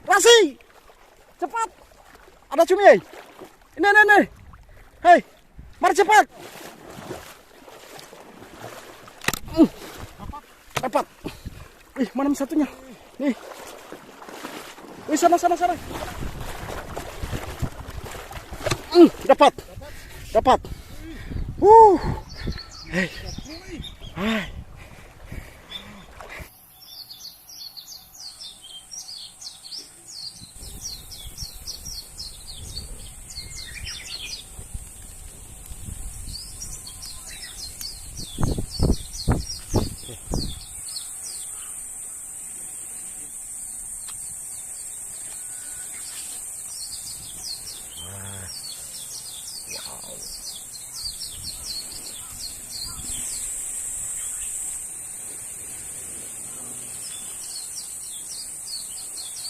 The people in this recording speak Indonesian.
Rasi. Cepat. Ada cumi. Ini. Hei, mari cepat. Dapat. Ih, mana satunya? Nih. Wih, sana. Dapat. Hei. Hai.